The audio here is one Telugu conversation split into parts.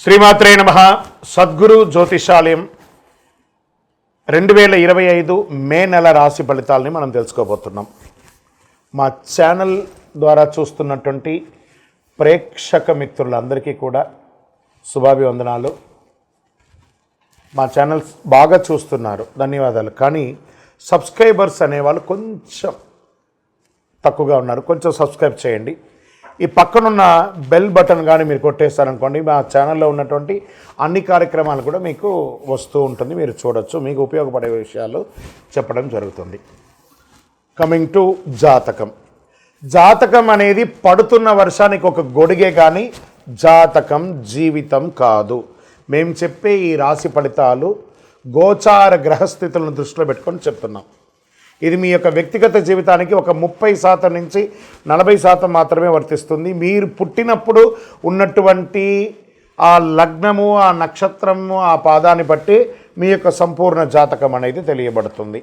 శ్రీమాత్రే నమః. సద్గురు జ్యోతిషాలయం 2025 మే నెల రాశి ఫలితాలని మనం తెలుసుకోబోతున్నాం. మా ఛానల్ ద్వారా చూస్తున్నటువంటి ప్రేక్షక మిత్రులందరికీ కూడా శుభాభివందనాలు. మా ఛానల్స్ బాగా చూస్తున్నారు, ధన్యవాదాలు. కానీ సబ్స్క్రైబర్స్ అనేవాళ్ళు కొంచెం తక్కువగా ఉన్నారు, కొంచెం సబ్స్క్రైబ్ చేయండి. ఈ పక్కనున్న బెల్ బటన్ కానీ మీరు కొట్టేస్తారనుకోండి, మా ఛానల్లో ఉన్నటువంటి అన్ని కార్యక్రమాలు కూడా మీకు వస్తూ ఉంటుంది, మీరు చూడొచ్చు. మీకు ఉపయోగపడే విషయాలు చెప్పడం జరుగుతుంది. కమింగ్ టు జాతకం. జాతకం అనేది పడుతున్న వర్షానికి ఒక గొడుగే కానీ జాతకం జీవితం కాదు. మేము చెప్పే ఈ రాశి ఫలితాలు గోచార గ్రహస్థితులను దృష్టిలో పెట్టుకొని చెప్తున్నాం. ఇది మీ యొక్క వ్యక్తిగత జీవితానికి ఒక 30% నుంచి 40% మాత్రమే వర్తిస్తుంది. మీరు పుట్టినప్పుడు ఉన్నటువంటి ఆ లగ్నము, ఆ నక్షత్రము, ఆ పాదాన్ని బట్టి మీ యొక్క సంపూర్ణ జాతకం అనేది తెలియబడుతుంది.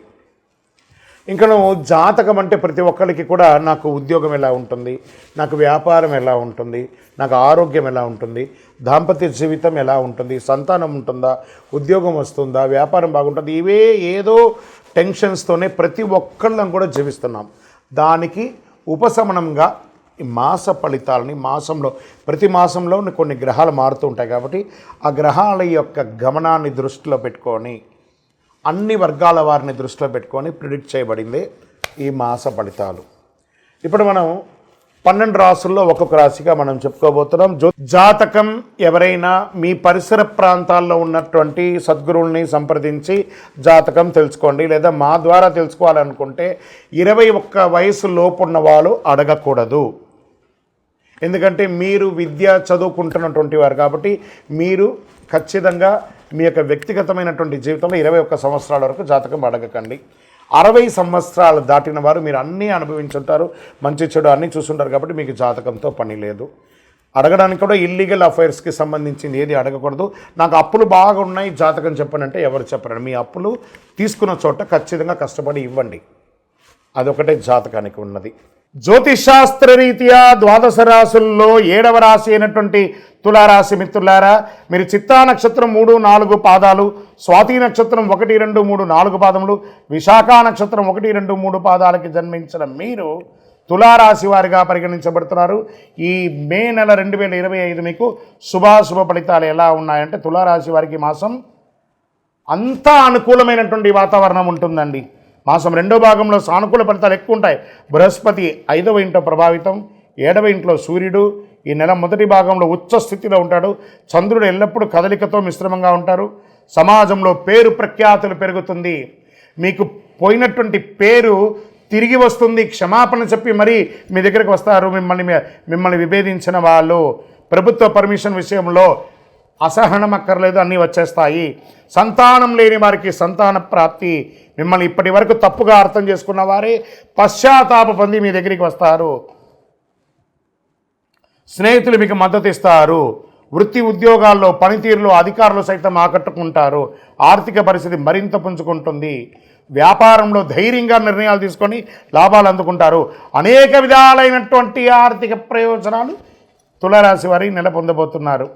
ఇంకా జాతకం అంటే ప్రతి ఒక్కరికి కూడా నాకు ఉద్యోగం ఎలా ఉంటుంది, నాకు వ్యాపారం ఎలా ఉంటుంది, నాకు ఆరోగ్యం ఎలా ఉంటుంది, దాంపత్య జీవితం ఎలా ఉంటుంది, సంతానం ఉంటుందా, ఉద్యోగం వస్తుందా, వ్యాపారం బాగుంటుంది, ఇవే ఏదో టెన్షన్స్తోనే ప్రతి ఒక్కళ్ళం కూడా జీవిస్తున్నాం. దానికి ఉపశమనంగా ఈ మాస ఫలితాలని ప్రతి మాసంలో కొన్ని గ్రహాలు మారుతూ ఉంటాయి కాబట్టి ఆ గ్రహాల యొక్క గమనాన్ని దృష్టిలో పెట్టుకొని అన్ని వర్గాల వారిని దృష్టిలో పెట్టుకొని ప్రిడిక్ట్ చేయబడింది ఈ మాస ఫలితాలు. ఇప్పుడు మనం 12 రాసుల్లో ఒక్కొక్క రాశిగా మనం చెప్పుకోబోతున్నాం. జాతకం ఎవరైనా మీ పరిసర ప్రాంతాల్లో ఉన్నటువంటి సద్గురువుల్ని సంప్రదించి జాతకం తెలుసుకోండి. లేదా మా ద్వారా తెలుసుకోవాలనుకుంటే 21 వయసు లోపు ఉన్న వాళ్ళు అడగకూడదు. ఎందుకంటే మీరు విద్య చదువుకుంటున్నటువంటి వారు కాబట్టి మీరు ఖచ్చితంగా మీ యొక్క వ్యక్తిగతమైనటువంటి జీవితంలో 21 సంవత్సరాల వరకు జాతకం అడగకండి. 60 సంవత్సరాలు దాటిన వారు మీరు అన్నీ అనుభవించుంటారు, మంచి చెడు అన్నీ చూసుంటారు కాబట్టి మీకు జాతకంతో పని లేదు. అడగడానికి కూడా ఇల్లీగల్ అఫైర్స్కి సంబంధించింది ఏది అడగకూడదు. నాకు అప్పులు బాగా ఉన్నాయి, జాతకం చెప్పనంటే ఎవరు చెప్పరండి. మీ అప్పులు తీసుకున్న చోట ఖచ్చితంగా కష్టపడి ఇవ్వండి, అదొకటే జాతకానికి ఉన్నది. జ్యోతిషాస్త్ర రీత్యా 12 రాశుల్లో 7వ రాశి అయినటువంటి తులారాశి మిత్రులారా, మీరు చిత్తా నక్షత్రం 3, 4 పాదాలు, స్వాతి నక్షత్రం 1, 2, 3, 4 పాదములు, విశాఖ నక్షత్రం 1, 2, 3 పాదాలకి జన్మించిన మీరు తులారాశి వారిగా పరిగణించబడుతున్నారు. ఈ మే నెల 2025 మీకు శుభాశుభ ఫలితాలు ఎలా ఉన్నాయంటే, తులారాశి వారికి మాసం అంతా అనుకూలమైనటువంటి వాతావరణం ఉంటుందండి. మాసం 2వ భాగంలో సానుకూల ఫలితాలు ఎక్కువ ఉంటాయి. బృహస్పతి 5వ ఇంట్లో ప్రభావితం, 7వ ఇంట్లో సూర్యుడు ఈ నెల మొదటి భాగంలో ఉచ్చ స్థితిలో ఉంటాడు. చంద్రుడు ఎల్లప్పుడూ కదలికతో మిశ్రమంగా ఉంటారు. సమాజంలో పేరు ప్రఖ్యాతులు పెరుగుతుంది. మీకు పోయినటువంటి పేరు తిరిగి వస్తుంది. క్షమాపణ చెప్పి మరీ మీ దగ్గరికి వస్తారు మిమ్మల్ని విభేదించిన వాళ్ళు. ప్రభుత్వ పర్మిషన్ విషయంలో అసహనం అక్కర్లేదు, అన్నీ వచ్చేస్తాయి. సంతానం లేని వారికి సంతాన ప్రాప్తి. మిమ్మల్ని ఇప్పటి వరకు తప్పుగా అర్థం చేసుకున్న వారే పశ్చాత్తాప పొంది మీ దగ్గరికి వస్తారు. స్నేహితులు మీకు మద్దతు ఇస్తారు. వృత్తి ఉద్యోగాల్లో పనితీరులో అధికారులు సైతం ఆకట్టుకుంటారు. ఆర్థిక పరిస్థితి మరింత పుంజుకుంటుంది. వ్యాపారంలో ధైర్యంగా నిర్ణయాలు తీసుకొని లాభాలు అందుకుంటారు. అనేక విధాలైనటువంటి ఆర్థిక ప్రయోజనాలు తులారాశి వారి నెల పొందబోతున్నారు.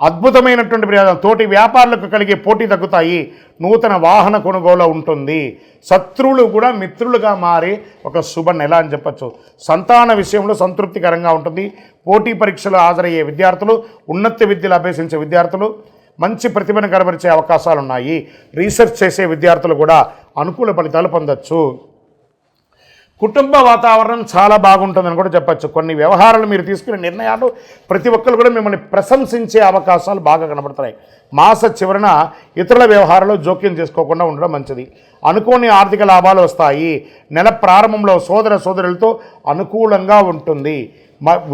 అద్భుతమైనటువంటి ప్రయోజనం. తోటి వ్యాపారులకు కలిగే పోటీ తగ్గుతాయి. నూతన వాహన కొనుగోలు ఉంటుంది. శత్రువులు కూడా మిత్రులుగా మారే ఒక శుభ నెల అని చెప్పచ్చు. సంతాన విషయంలో సంతృప్తికరంగా ఉంటుంది. పోటీ పరీక్షలు హాజరయ్యే విద్యార్థులు, ఉన్నత విద్యలు అభ్యసించే విద్యార్థులు మంచి ప్రతిభను కనబరిచే అవకాశాలు ఉన్నాయి. రీసెర్చ్ చేసే విద్యార్థులు కూడా అనుకూల ఫలితాలు పొందొచ్చు. కుటుంబ వాతావరణం చాలా బాగుంటుందని కూడా చెప్పచ్చు. కొన్ని వ్యవహారాలు మీరు తీసుకునే నిర్ణయాలు ప్రతి ఒక్కరు కూడా మిమ్మల్ని ప్రశంసించే అవకాశాలు బాగా కనబడుతున్నాయి. మాస చివరన ఇతరుల వ్యవహారాల్లో జోక్యం చేసుకోకుండా ఉండడం మంచిది. అనుకోని ఆర్థిక లాభాలు వస్తాయి. నెల ప్రారంభంలో సోదరులతో అనుకూలంగా ఉంటుంది.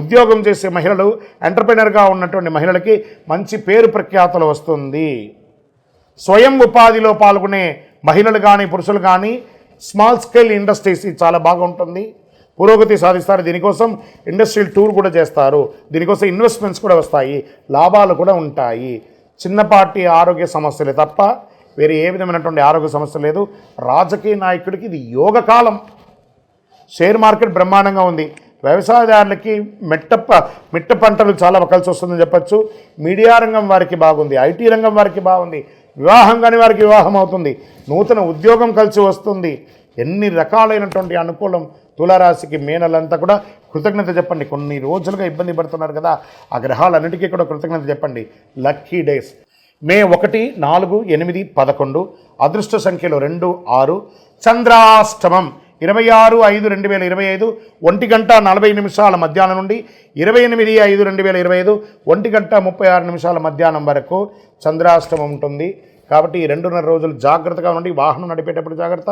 ఉద్యోగం చేసే మహిళలు, ఎంటర్ప్రెనర్గా ఉన్నటువంటి మహిళలకి మంచి పేరు ప్రఖ్యాతులు వస్తుంది. స్వయం ఉపాధిలో పాల్గొనే మహిళలు కానీ పురుషులు కానీ స్మాల్ స్కేల్ ఇండస్ట్రీస్ చాలా బాగుంటుంది, పురోగతి సాధిస్తారు. దీనికోసం ఇండస్ట్రియల్ టూర్ కూడా చేస్తారు. దీనికోసం ఇన్వెస్ట్మెంట్స్ కూడా వస్తాయి, లాభాలు కూడా ఉంటాయి. చిన్నపాటి ఆరోగ్య సమస్యలే తప్ప వేరే ఏ విధమైనటువంటి ఆరోగ్య సమస్య లేదు. రాజకీయ నాయకుడికి ఇది యోగకాలం. షేర్ మార్కెట్ బ్రహ్మాండంగా ఉంది. వ్యవసాయదారులకి మిట్ట పంటలు చాలా కలిసి వస్తుందని చెప్పచ్చు. మీడియా రంగం వారికి బాగుంది, ఐటీ రంగం వారికి బాగుంది, వివాహం కాని వారికి వివాహం అవుతుంది, నూతన ఉద్యోగం కలిసి వస్తుంది. ఎన్ని రకాలైనటువంటి అనుకూలం తులారాశికి. మే నెలంతా కూడా కృతజ్ఞత చెప్పండి. కొన్ని రోజులుగా ఇబ్బంది పడుతున్నారు కదా, ఆ గ్రహాలన్నిటికీ కూడా కృతజ్ఞత చెప్పండి. లక్కీ డేస్ మే 1, 4, 8, 11. అదృష్ట సంఖ్యలు 2, 6. చంద్రాష్టమం 26/5/2025 1:40 మధ్యాహ్నం నుండి 28/5/2025 1:36 మధ్యాహ్నం వరకు చంద్రాష్టమం ఉంటుంది. కాబట్టి ఈ 2.5 రోజులు జాగ్రత్తగా ఉండి, వాహనం నడిపేటప్పుడు జాగ్రత్త,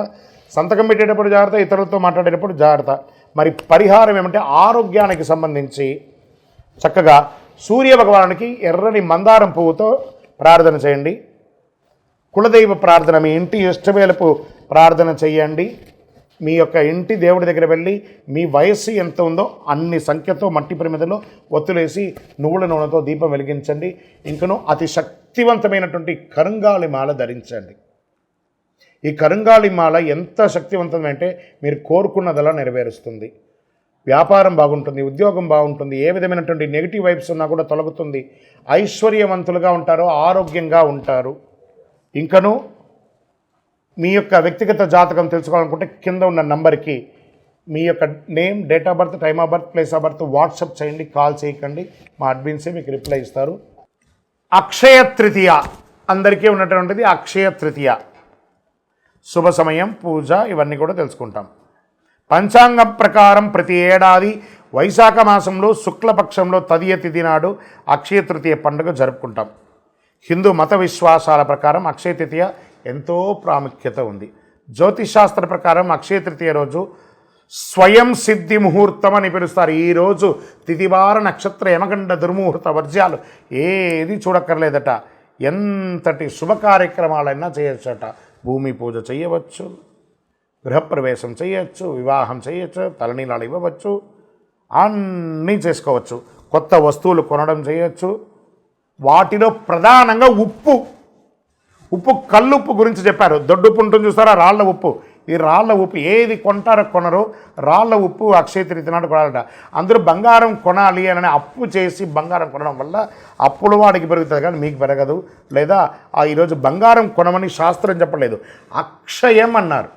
సంతకం పెట్టేటప్పుడు జాగ్రత్త, ఇతరులతో మాట్లాడేటప్పుడు జాగ్రత్త. మరి పరిహారం ఏమంటే ఆరోగ్యానికి సంబంధించి చక్కగా సూర్య భగవానునికి ఎర్రని మందారం పువ్వుతో ప్రార్థన చేయండి. కులదైవ ప్రార్థన, మీ ఇంటి ఇష్టవేళపు ప్రార్థన చేయండి. మీ యొక్క ఇంటి దేవుడి దగ్గర వెళ్ళి మీ వయస్సు ఎంత ఉందో అన్ని సంఖ్యతో మట్టి ప్రమిదలో ఒత్తులేసి నువ్వుల నూనెతో దీపం వెలిగించండి. ఇంకనూ అతి శక్తివంతమైనటువంటి కరుంగాలి మాల ధరించండి. ఈ కరుంగాలి మాల ఎంత శక్తివంతమంటే మీరు కోరుకున్నదలా నెరవేరుస్తుంది. వ్యాపారం బాగుంటుంది, ఉద్యోగం బాగుంటుంది, ఏ విధమైనటువంటి నెగిటివ్ వైబ్స్ ఉన్నా కూడా తొలగుతుంది. ఐశ్వర్యవంతులుగా ఉంటారు, ఆరోగ్యంగా ఉంటారు. ఇంకనూ మీ యొక్క వ్యక్తిగత జాతకం తెలుసుకోవాలనుకుంటే కింద ఉన్న నంబర్కి మీ యొక్క name, date of birth, time of birth, place of birth WhatsApp చేయండి, కాల్ చేయకండి. మా అడ్మిన్సే మీకు రిప్లై ఇస్తారు. అక్షయ తృతీయ అందరికీ ఉన్నటువంటిది. అక్షయ తృతీయ శుభ సమయం, పూజ ఇవన్నీ కూడా తెలుసుకుంటాం. పంచాంగం ప్రకారం ప్రతి ఏడాది వైశాఖ మాసంలో శుక్లపక్షంలో తదియ తిథి నాడు అక్షయ తృతీయ పండుగ జరుపుకుంటాం. హిందూ మత విశ్వాసాల ప్రకారం అక్షయ తృతీయ ఎంతో ప్రాముఖ్యత ఉంది. జ్యోతిషాస్త్ర ప్రకారం అక్షయ తృతీయ రోజు స్వయం సిద్ధి ముహూర్తం అని పిలుస్తారు. ఈరోజు తిథివార నక్షత్ర యమగండ దుర్ముహూర్త వర్జ్యాలు ఏది చూడక్కర్లేదట. ఎంతటి శుభ కార్యక్రమాలైనా చేయొచ్చట. భూమి పూజ చేయవచ్చు, గృహప్రవేశం చేయొచ్చు, వివాహం చేయొచ్చు, తలనీలాలు ఇవ్వవచ్చు, అన్నీ చేసుకోవచ్చు. కొత్త వస్తువులు కొనడం చేయొచ్చు. వాటిలో ప్రధానంగా ఉప్పు కల్లుప్పు గురించి చెప్పారు. దొడ్డుప్పు ఉంటుంది చూస్తారా, రాళ్ల ఉప్పు. ఈ రాళ్ల ఉప్పు ఏది కొంటారో కొనరో రాళ్ల ఉప్పు అక్షయ తృతీయ నాడు కొనాలట. అందరూ బంగారం కొనాలి అని అప్పు చేసి బంగారం కొనడం వల్ల అప్పులు వాడికి పెరుగుతుంది కానీ మీకు పెరగదు. లేదా ఈరోజు బంగారం కొనమని శాస్త్రం చెప్పలేదు, అక్షయం అన్నారు.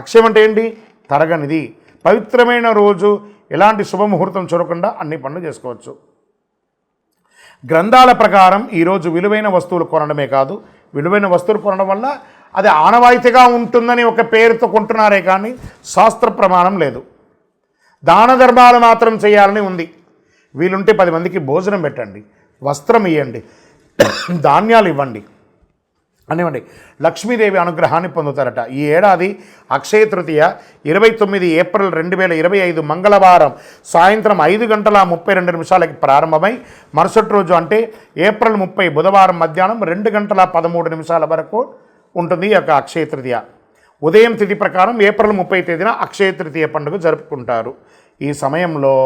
అక్షయం అంటే ఏంటి? తరగనిది. పవిత్రమైన రోజు ఎలాంటి శుభముహూర్తం చూడకుండా అన్ని పనులు చేసుకోవచ్చు. గ్రంథాల ప్రకారం ఈరోజు విలువైన వస్తువులు కొనడమే కాదు, విలువైన వస్తువులు కొనడం వల్ల అది ఆనవాయితీగా ఉంటుందని ఒక పేరుతో కొంటున్నారే కానీ శాస్త్ర ప్రమాణం లేదు. దాన ధర్మాలు మాత్రం చేయాలని ఉంది. వీలుంటే 10 మందికి భోజనం పెట్టండి, వస్త్రం ఇవ్వండి, ధాన్యాలు ఇవ్వండి అనివ్వండి. లక్ష్మీదేవి అనుగ్రహాన్ని పొందుతారట. ఈ ఏడాది అక్షయ తృతీయ 29 ఏప్రిల్ 2025 మంగళవారం సాయంత్రం 5:32 ప్రారంభమై మరుసటి రోజు అంటే ఏప్రిల్ 30 బుధవారం మధ్యాహ్నం 2:13 వరకు ఉంటుంది ఈ యొక్క అక్షయ తృతీయ. ఉదయం తిథి ప్రకారం ఏప్రిల్ 30 తేదీన అక్షయ తృతీయ పండుగ జరుపుకుంటారు. ఈ సమయంలో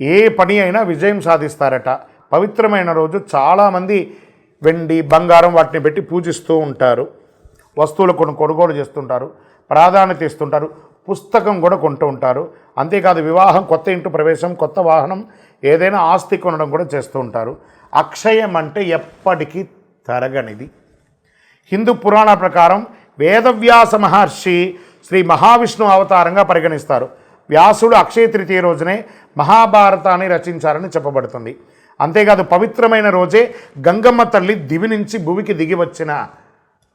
ఏ పని అయినా విజయం సాధిస్తారట. పవిత్రమైన రోజు చాలామంది వెండి, బంగారం వాటిని పెట్టి పూజిస్తూ ఉంటారు. వస్తువులు కొనుగోలు చేస్తుంటారు, ప్రాధాన్యత ఇస్తుంటారు, పుస్తకం కూడా కొంటూ ఉంటారు. అంతేకాదు వివాహం, కొత్త ఇంటి ప్రవేశం, కొత్త వాహనం, ఏదైనా ఆస్తి కొనడం కూడా చేస్తూ ఉంటారు. అక్షయం అంటే ఎప్పటికీ తరగనిది. హిందూ పురాణాల ప్రకారం వేదవ్యాస మహర్షి శ్రీ మహావిష్ణు అవతారంగా పరిగణిస్తారు. వ్యాసుడు అక్షయ తృతీయ రోజునే మహాభారతాన్ని రచించారని చెప్పబడుతుంది. అంతేకాదు పవిత్రమైన రోజే గంగమ్మ తల్లి దివి నుంచి భూమికి దిగి వచ్చిన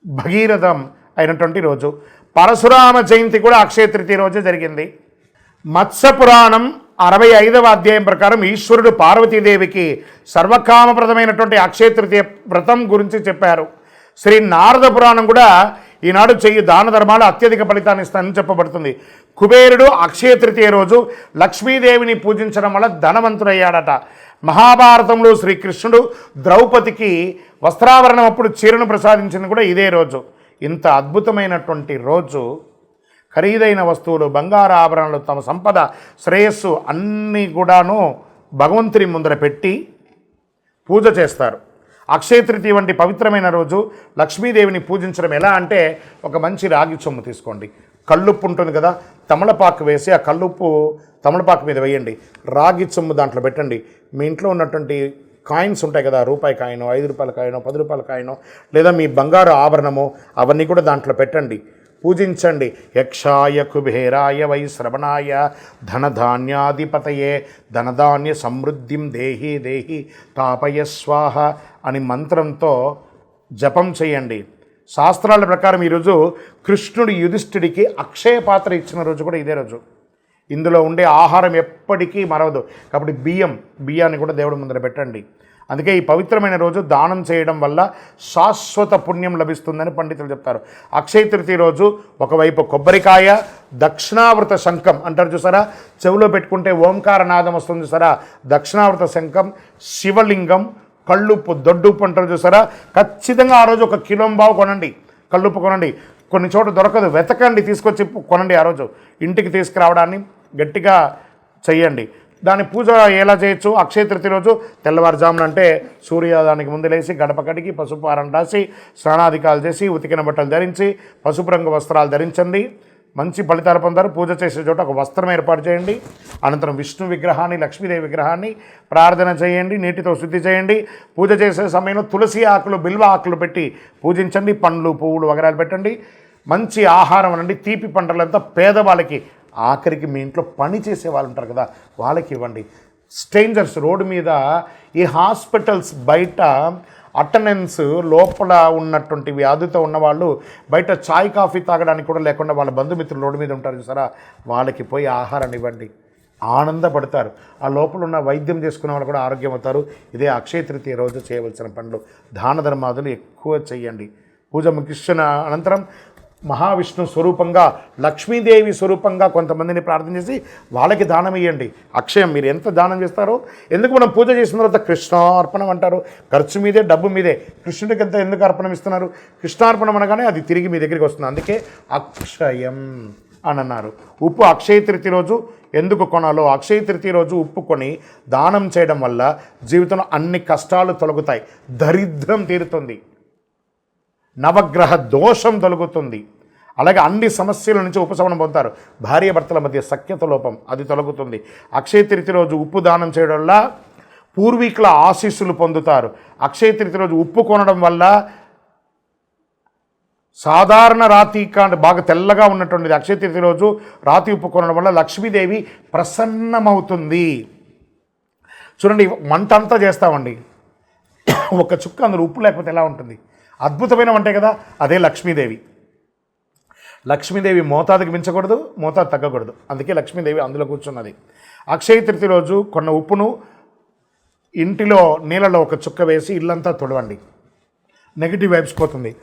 భగీరథం అయినటువంటి రోజు. పరశురామ జయంతి కూడా అక్షయ తృతీయ రోజే జరిగింది. మత్స్య పురాణం 65వ అధ్యాయం ప్రకారం ఈశ్వరుడు పార్వతీదేవికి సర్వకామప్రదమైనటువంటి అక్షయ తృతీయ వ్రతం గురించి చెప్పారు. శ్రీ నారద పురాణం కూడా ఈనాడు చెయ్యి దాన ధర్మాలు అత్యధిక ఫలితాన్ని ఇస్తానని చెప్పబడుతుంది. కుబేరుడు అక్షయ తృతీయ రోజు లక్ష్మీదేవిని పూజించడం వల్ల ధనవంతుడయ్యాడట. మహాభారతంలో శ్రీకృష్ణుడు ద్రౌపదికి వస్త్రాభరణం అప్పుడు చీరను ప్రసాదించింది కూడా ఇదే రోజు. ఇంత అద్భుతమైనటువంటి రోజు ఖరీదైన వస్తువులు, బంగారు ఆభరణాలు, తమ సంపద, శ్రేయస్సు అన్నీ కూడాను భగవంతుని ముందర పెట్టి పూజ చేస్తారు. అక్షయ తృతీయ వంటి పవిత్రమైన రోజు లక్ష్మీదేవిని పూజించడం ఎలా అంటే, ఒక మంచి రాగి చెంబు తీసుకోండి, కల్లుప్పు ఉంటుంది కదా, తమలపాకు వేసి ఆ కల్లుప్పు తమలపాకు మీద వేయండి. రాగి చెంబు దాంట్లో పెట్టండి. మీ ఇంట్లో ఉన్నటువంటి కాయిన్స్ ఉంటాయి కదా, రూపాయి కాయినో, 5 రూపాయల కాయినో, 10 రూపాయల కాయినో, లేదా మీ బంగారు ఆభరణము, అవన్నీ కూడా దాంట్లో పెట్టండి. పూజించండి. యక్షాయ కుబేరాయ వై శ్రవణాయ ధనధాన్యాధిపతయే ధనధాన్య సమృద్ధిం దేహి దేహి తాపయ స్వాహ అని మంత్రంతో జపం చేయండి. శాస్త్రాల ప్రకారం ఈరోజు కృష్ణుడు యుధిష్ఠిడికి అక్షయ పాత్ర ఇచ్చిన రోజు కూడా ఇదే రోజు. ఇందులో ఉండే ఆహారం ఎప్పటికీ మరవదు. కాబట్టి బియ్యాన్ని కూడా దేవుడి ముందర పెట్టండి. అందుకే ఈ పవిత్రమైన రోజు దానం చేయడం వల్ల శాశ్వత పుణ్యం లభిస్తుందని పండితులు చెప్తారు. అక్షయ తృతీయ రోజు ఒకవైపు కొబ్బరికాయ, దక్షిణావృత శంఖం అంటారు చూసారా, చెవిలో పెట్టుకుంటే ఓంకార నాదం వస్తుంది చూసారా, దక్షిణావృత శంఖం, శివలింగం, కళ్ళుప్పు, దొడ్డుప్పు అంటారు చూసారా, ఖచ్చితంగా ఆ రోజు 1 కిలోంబావు కొనండి. కళ్ళుప్పు కొనండి. కొన్ని చోట్ల దొరకదు, వెతకండి, తీసుకొచ్చి కొనండి. ఆ రోజు ఇంటికి తీసుకురావడాన్ని గట్టిగా చెయ్యండి. దాని పూజ ఎలా చేయొచ్చు? అక్షయ తృతీయ రోజు తెల్లవారుజామున అంటే సూర్యోదయానికి ముందు లేచి గడప కడిగి పసుపు ఆరం రాసి స్నానాధికాలు చేసి ఉతికిన బట్టలు ధరించి పసుపు రంగు వస్త్రాలు ధరించండి. మంచి ఫలితాలు పొందారు. పూజ చేసే చోట ఒక వస్త్రం ఏర్పాటు చేయండి. అనంతరం విష్ణు విగ్రహాన్ని, లక్ష్మీదేవి విగ్రహాన్ని ప్రార్థన చేయండి. నీటితో శుద్ధి చేయండి. పూజ చేసే సమయంలో తులసి ఆకులు, బిల్వ ఆకులు పెట్టి పూజించండి. పండ్లు, పువ్వులు వగరాలు పెట్టండి. మంచి ఆహారం అనండి. తీపి పంటలంతా పేదవాళ్ళకి, ఆఖరికి మీ ఇంట్లో పని చేసే వాళ్ళు ఉంటారు కదా, వాళ్ళకి ఇవ్వండి. స్ట్రేంజర్స్, రోడ్డు మీద, ఈ హాస్పిటల్స్ బయట అటెండెన్స్ లోపల ఉన్నటువంటి వ్యాధితో ఉన్నవాళ్ళు బయట చాయ్ కాఫీ తాగడానికి కూడా లేకుండా వాళ్ళ బంధుమిత్రులు రోడ్డు మీద ఉంటారు చూసారా, వాళ్ళకి పోయి ఆహారాన్ని ఇవ్వండి. ఆనందపడతారు. ఆ లోపల ఉన్న వైద్యం చేసుకునే వాళ్ళు కూడా ఆరోగ్యం అవుతారు. ఇదే అక్షయ తృతీయ రోజు చేయవలసిన పనులు. దాన ధర్మాదులు ఎక్కువ చేయండి. పూజ ముగిసిన అనంతరం మహావిష్ణు స్వరూపంగా, లక్ష్మీదేవి స్వరూపంగా కొంతమందిని ప్రార్థన చేసి వాళ్ళకి దానం ఇవ్వండి. అక్షయం మీరు ఎంత దానం చేస్తారో, ఎందుకు మనం పూజ చేసిన తర్వాత కృష్ణార్పణం అంటారు. ఖర్చు మీదే, డబ్బు మీదే. కృష్ణుడికి ఎంత ఎందుకు అర్పణం ఇస్తున్నారు? కృష్ణార్పణం అనగానే అది తిరిగి మీ దగ్గరికి వస్తుంది. అందుకే అక్షయం అని అన్నారు. ఉప్పు అక్షయ తృతీయ రోజు ఎందుకు కొనాలో, అక్షయ తృతీయ రోజు ఉప్పు కొని దానం చేయడం వల్ల జీవితంలో అన్ని కష్టాలు తొలగుతాయి. దరిద్రం తీరుతుంది. నవగ్రహ దోషం తొలగుతుంది. అలాగే అన్ని సమస్యల నుంచి ఉపశమనం పొందుతారు. భార్యాభర్తల మధ్య సఖ్యత లోపం అది తొలగుతుంది. అక్షయ తృతీయ రోజు ఉప్పు దానం చేయడం వల్ల పూర్వీకుల ఆశీస్సులు పొందుతారు. అక్షయ తృతీయ రోజు ఉప్పు కొనడం వల్ల సాధారణ రాతి కాండ బాగా తెల్లగా ఉన్నటువంటిది అక్షయ తృతీయ రోజు రాతి ఉప్పు కొనడం వల్ల లక్ష్మీదేవి ప్రసన్నమవుతుంది. చూడండి, మంట అంతా చేస్తామండి, ఒక చుక్క అందులో ఉప్పు లేకపోతే ఎలా ఉంటుంది? అద్భుతమైన వంటే కదా, అదే లక్ష్మీదేవి. లక్ష్మీదేవి మోతాదుకి మించకూడదు, మోతాదు తగ్గకూడదు. అందుకే లక్ష్మీదేవి అందులో కూర్చున్నది. అక్షయ తృతీయ రోజు కొన్న ఉప్పును ఇంటిలో నీళ్ళలో ఒక చుక్క వేసి ఇల్లంతా తుడవండి. నెగిటివ్ వైబ్స్ పోతుంది.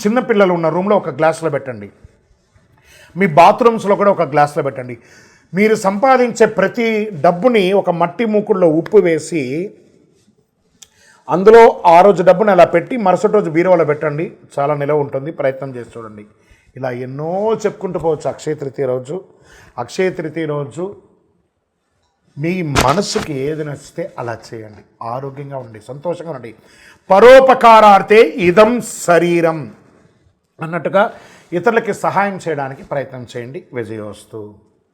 చిన్నపిల్లలు ఉన్న రూమ్లో ఒక గ్లాసులో పెట్టండి. మీ బాత్రూమ్స్లో కూడా ఒక గ్లాసులో పెట్టండి. మీరు సంపాదించే ప్రతి డబ్బుని ఒక మట్టి మూకుడులో ఉప్పు వేసి అందులో ఆ రోజు డబ్బుని అలా పెట్టి మరుసటి రోజు బీరువాలో పెట్టండి. చాలా నిలవ ఉంటుంది. ప్రయత్నం చేసి చూడండి. ఇలా ఎన్నో చెప్పుకుంటూ పోవచ్చు. అక్షయ తృతీయ రోజు, అక్షయ తృతీయ రోజు మీ మనసుకి ఏది నచ్చితే అలా చేయండి. ఆరోగ్యంగా ఉండి సంతోషంగా ఉండండి. పరోపకారార్థే ఇదం శరీరం అన్నట్టుగా ఇతరులకి సహాయం చేయడానికి ప్రయత్నం చేయండి. విజయోస్తు.